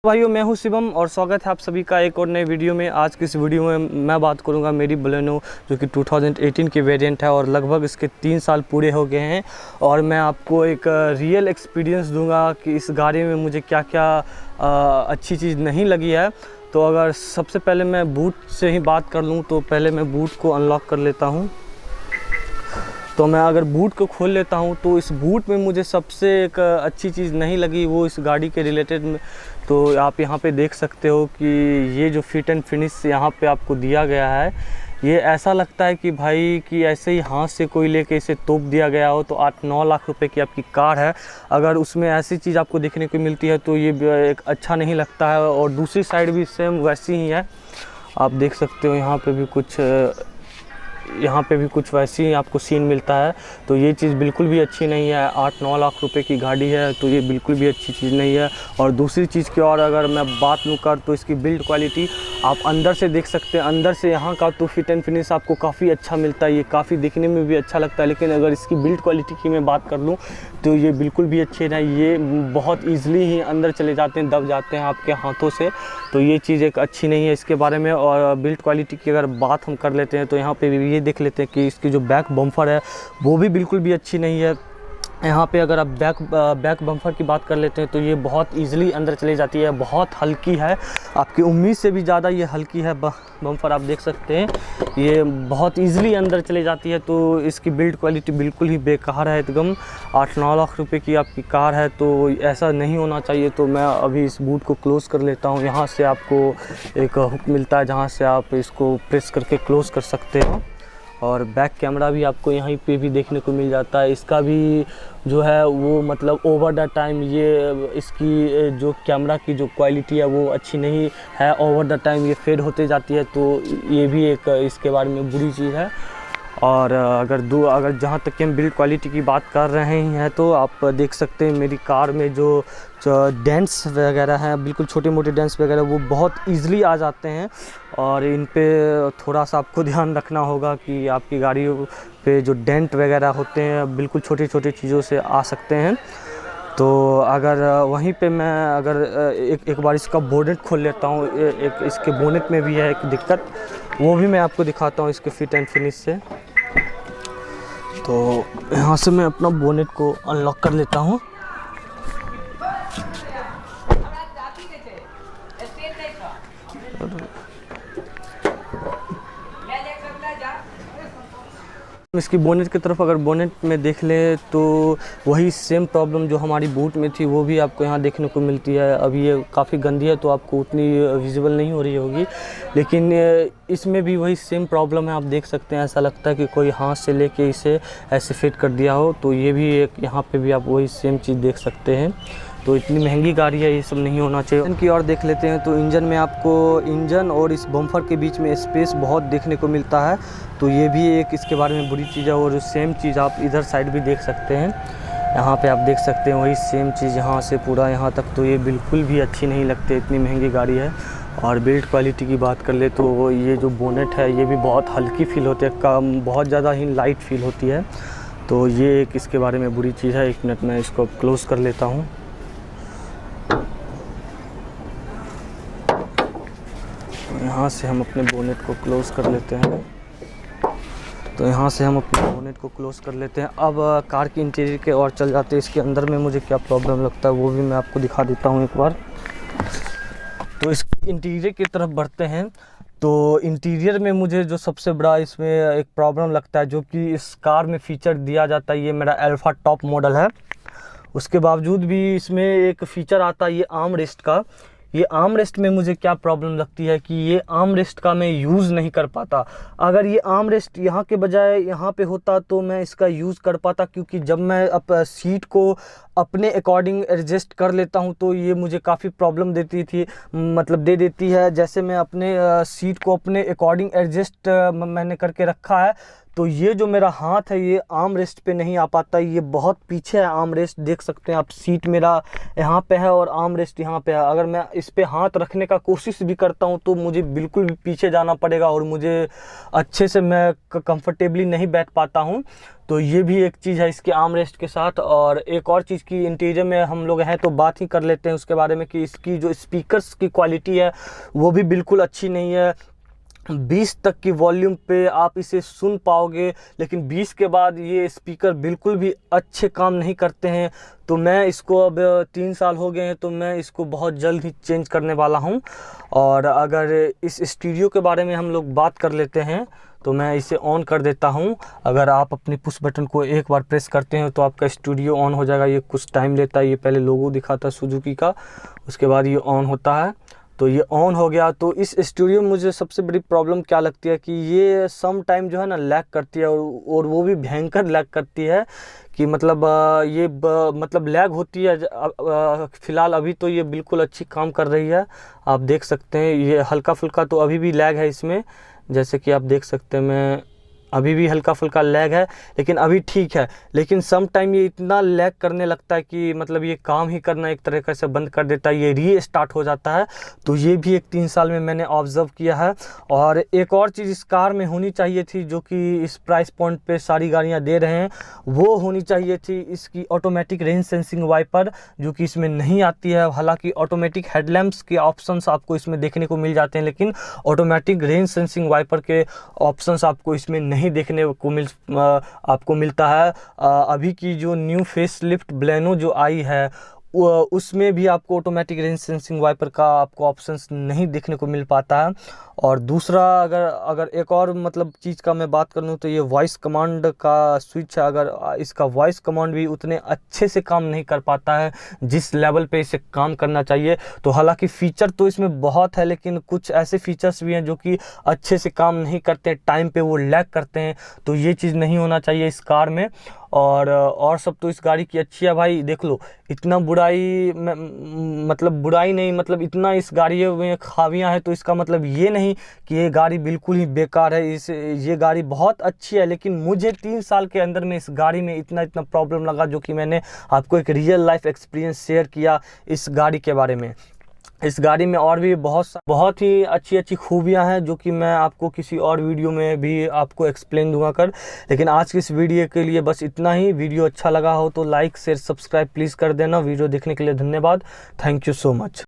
भाइयों, मैं हूं शिवम और स्वागत है आप सभी का एक और नए वीडियो में। आज की इस वीडियो में मैं बात करूंगा मेरी बलेनो जो कि 2018 की वेरिएंट है और लगभग इसके 3 साल पूरे हो गए हैं। और मैं आपको एक रियल एक्सपीरियंस दूंगा कि इस गाड़ी में मुझे क्या क्या अच्छी चीज़ नहीं लगी है। तो अगर सबसे पहले मैं बूट से ही बात कर लूँ तो पहले मैं बूट को अनलॉक कर लेता हूँ। तो मैं अगर बूट को खोल लेता हूँ तो इस बूट में मुझे सबसे एक अच्छी चीज़ नहीं लगी वो इस गाड़ी के रिलेटेड में। तो आप यहाँ पे देख सकते हो कि ये जो फिट एंड फिनिश यहाँ पे आपको दिया गया है, ये ऐसा लगता है कि भाई कि ऐसे ही हाथ से कोई लेके इसे तोप दिया गया हो। तो 8-9 लाख रुपए की आपकी कार है, अगर उसमें ऐसी चीज़ आपको देखने को मिलती है तो ये एक अच्छा नहीं लगता है। और दूसरी साइड भी सेम वैसी ही है, आप देख सकते हो यहाँ पे भी कुछ वैसे ही आपको सीन मिलता है। तो ये चीज़ बिल्कुल भी अच्छी नहीं है। 8-9 लाख रुपए की गाड़ी है तो ये बिल्कुल भी अच्छी चीज़ नहीं है। और दूसरी चीज़ की और अगर मैं बात लूँ कर तो इसकी बिल्ड क्वालिटी आप अंदर से देख सकते हैं। अंदर से यहाँ का तो फिट एंड फिनिश आपको काफ़ी अच्छा मिलता है, ये काफ़ी दिखने में भी अच्छा लगता है। लेकिन अगर इसकी बिल्ड क्वालिटी की मैं बात कर लूँ तो ये बिल्कुल भी अच्छी नहीं, ये बहुत ईज़िली ही अंदर चले जाते हैं, दब जाते हैं आपके हाथों से। तो ये चीज़ एक अच्छी नहीं है इसके बारे में। और बिल्ड क्वालिटी की अगर बात हम कर लेते हैं तो यहाँ पे भी ये देख लेते हैं कि इसकी जो बैक बम्फर है वो भी बिल्कुल भी अच्छी नहीं है। यहाँ पे अगर आप बैक बम्फर की बात कर लेते हैं तो ये बहुत इजीली अंदर चली जाती है, बहुत हल्की है, आपकी उम्मीद से भी ज़्यादा ये हल्की है बम्फर। आप देख सकते हैं ये बहुत इजीली अंदर चले जाती है। तो इसकी बिल्ड क्वालिटी बिल्कुल ही बेकार है एकदम। 8-9 लाख रुपए की आपकी कार है तो ऐसा नहीं होना चाहिए। तो मैं अभी इस बूट को क्लोज़ कर लेता हूँ। यहाँ से आपको एक हुक मिलता है जहाँ से आप इसको प्रेस करके क्लोज़ कर सकते हो। और बैक कैमरा भी आपको यहीं पे भी देखने को मिल जाता है। इसका भी जो है वो मतलब ओवर द टाइम ये इसकी जो कैमरा की जो क्वालिटी है वो अच्छी नहीं है, ओवर द टाइम ये फेड होते जाती है। तो ये भी एक इसके बारे में बुरी चीज़ है। और अगर जहाँ तक कि हम बिल्ड क्वालिटी की बात कर रहे हैं तो आप देख सकते हैं मेरी कार में जो डेंट्स वगैरह हैं, बिल्कुल छोटे मोटे डेंट्स वगैरह वो बहुत इजीली आ जाते हैं। और इन पे थोड़ा सा आपको ध्यान रखना होगा कि आपकी गाड़ी पे जो डेंट वगैरह होते हैं बिल्कुल छोटी छोटी चीज़ों से आ सकते हैं। तो अगर वहीं पे मैं अगर एक बार इसका बोनेट खोल लेता हूँ, एक इसके बोनेट में भी है एक दिक्कत, वो भी मैं आपको दिखाता हूँ इसके फिट एंड फिनिश से। तो यहाँ से मैं अपना बोनेट को अनलॉक कर लेता हूँ। इसकी बोनेट की तरफ अगर बोनेट में देख ले तो वही सेम प्रॉब्लम जो हमारी बूट में थी वो भी आपको यहाँ देखने को मिलती है। अभी ये काफ़ी गंदी है तो आपको उतनी विजिबल नहीं हो रही होगी, लेकिन इसमें भी वही सेम प्रॉब्लम है। आप देख सकते हैं ऐसा लगता है कि कोई हाथ से लेके इसे ऐसे फिट कर दिया हो। तो ये भी एक यहाँ पे भी आप वही सेम चीज़ देख सकते हैं। तो इतनी महंगी गाड़ी है, ये सब नहीं होना चाहिए। इंजन की ओर देख लेते हैं तो इंजन में आपको इंजन और इस बम्फर के बीच में स्पेस बहुत देखने को मिलता है। तो ये भी एक इसके बारे में बुरी चीज़ है। और सेम चीज़ आप इधर साइड भी देख सकते हैं, यहाँ पे आप देख सकते हैं वही सेम चीज़ यहाँ से पूरा यहाँ तक। तो ये बिल्कुल भी अच्छी नहीं लगती, इतनी महंगी गाड़ी है। और बिल्ड क्वालिटी की बात कर ले तो ये जो बोनेट है ये भी बहुत हल्की फील होती है, कम बहुत ज़्यादा ही लाइट फील होती है। तो ये एक इसके बारे में बुरी चीज़ है। 1 मिनट में इसको क्लोज़ कर लेता हूँ। यहाँ से हम अपने बोनेट को क्लोज़ कर लेते हैं। तो यहाँ से हम अपने बोनेट को क्लोज़ कर लेते हैं। अब कार की इंटीरियर के और चल जाते हैं। इसके अंदर में मुझे क्या प्रॉब्लम लगता है वो भी मैं आपको दिखा देता हूँ एक बार। तो इस इंटीरियर की तरफ बढ़ते हैं। तो इंटीरियर में मुझे जो सबसे बड़ा इसमें एक प्रॉब्लम लगता है जो कि इस कार में फ़ीचर दिया जाता है, ये मेरा अल्फ़ा टॉप मॉडल है, उसके बावजूद भी इसमें एक फ़ीचर आता है ये आर्म रेस्ट का। ये आर्म रेस्ट में मुझे क्या प्रॉब्लम लगती है कि ये आर्म रेस्ट का मैं यूज़ नहीं कर पाता। अगर ये आर्म रेस्ट यहाँ के बजाय यहाँ पे होता तो मैं इसका यूज़ कर पाता, क्योंकि जब मैं सीट को अपने अकॉर्डिंग एडजस्ट कर लेता हूँ तो ये मुझे काफ़ी प्रॉब्लम देती थी, मतलब दे देती है। जैसे मैं अपने सीट को अपने अकॉर्डिंग एडजस्ट मैंने करके रखा है तो ये जो मेरा हाथ है ये आर्म रेस्ट पे नहीं आ पाता, ये बहुत पीछे है आर्म रेस्ट। देख सकते हैं आप, सीट मेरा यहाँ पे है और आर्म रेस्ट यहाँ पे है। अगर मैं इस पे हाथ रखने का कोशिश भी करता हूँ तो मुझे बिल्कुल भी पीछे जाना पड़ेगा और मुझे अच्छे से मैं कंफर्टेबली नहीं बैठ पाता हूँ। तो ये भी एक चीज़ है इसके आर्म रेस्ट के साथ। और एक और चीज़ की इंटीरियर में हम लोग हैं तो बात ही कर लेते हैं उसके बारे में कि इसकी जो स्पीकर्स की क्वालिटी है वो भी बिल्कुल अच्छी नहीं है। 20 तक की वॉल्यूम पे आप इसे सुन पाओगे, लेकिन 20 के बाद ये स्पीकर बिल्कुल भी अच्छे काम नहीं करते हैं। तो मैं इसको अब 3 साल हो गए हैं तो मैं इसको बहुत जल्द ही चेंज करने वाला हूं। और अगर इस स्टीरियो के बारे में हम लोग बात कर लेते हैं तो मैं इसे ऑन कर देता हूं। अगर आप अपने पुश बटन को एक बार प्रेस करते हैं तो आपका स्टूडियो ऑन हो जाएगा। ये कुछ टाइम लेता है, ये पहले लोगो दिखाता है सुजुकी का, उसके बाद ये ऑन होता है। तो ये ऑन हो गया। तो इस स्टूडियो में मुझे सबसे बड़ी प्रॉब्लम क्या लगती है कि ये सम टाइम जो है ना लैग करती है, और वो भी भयंकर लैग करती है कि मतलब मतलब लैग होती है। फ़िलहाल अभी तो ये बिल्कुल अच्छी काम कर रही है, आप देख सकते हैं। ये हल्का फुल्का तो अभी भी लैग है इसमें, जैसे कि आप देख सकते हैं। मैं अभी भी हल्का फुल्का लैग है, लेकिन अभी ठीक है। लेकिन सम टाइम ये इतना लैग करने लगता है कि मतलब ये काम ही करना एक तरीके से बंद कर देता है, ये रीस्टार्ट हो जाता है। तो ये भी एक 3 साल में मैंने ऑब्ज़र्व किया है। और एक और चीज़ इस कार में होनी चाहिए थी, जो कि इस प्राइस पॉइंट पे सारी गाड़ियाँ दे रहे हैं, वो होनी चाहिए थी इसकी ऑटोमेटिक रेंज सेंसिंग वाइपर, जो कि इसमें नहीं आती है। हालाँकि ऑटोमेटिक हेडलैम्प्स के ऑप्शंस आपको इसमें देखने को मिल जाते हैं, लेकिन ऑटोमेटिक रेंज सेंसिंग वाइपर के ऑप्शंस आपको इसमें नहीं देखने को आपको मिलता है। अभी की जो न्यू फेसलिफ्ट बलेनो जो आई है उसमें भी आपको ऑटोमेटिक रेंज सेंसिंग वाइपर का आपको ऑप्शंस नहीं देखने को मिल पाता है। और दूसरा अगर एक और मतलब चीज़ का मैं बात करूँ तो ये वॉइस कमांड का स्विच है। अगर इसका वॉइस कमांड भी उतने अच्छे से काम नहीं कर पाता है जिस लेवल पे इसे काम करना चाहिए। तो हालांकि फ़ीचर तो इसमें बहुत है, लेकिन कुछ ऐसे फीचर्स भी हैं जो कि अच्छे से काम नहीं करते, टाइम पे वो लैग करते हैं। तो ये चीज़ नहीं होना चाहिए इस कार में। और सब तो इस गाड़ी की अच्छी है भाई। देख लो, इतना बुराई मतलब बुराई नहीं, मतलब इतना इस गाड़ी में खामियां है, तो इसका मतलब ये नहीं कि ये गाड़ी बिल्कुल ही बेकार है। ये गाड़ी बहुत अच्छी है, लेकिन मुझे 3 साल के अंदर में इस गाड़ी में इतना प्रॉब्लम लगा, जो कि मैंने आपको एक रियल लाइफ एक्सपीरियंस शेयर किया इस गाड़ी के बारे में। इस गाड़ी में और भी बहुत ही अच्छी खूबियां हैं, जो कि मैं आपको किसी और वीडियो में भी आपको एक्सप्लेन दूंगा कर। लेकिन आज की इस वीडियो के लिए बस इतना ही। वीडियो अच्छा लगा हो तो लाइक शेयर सब्सक्राइब प्लीज़ कर देना। वीडियो देखने के लिए धन्यवाद। Thank you so much.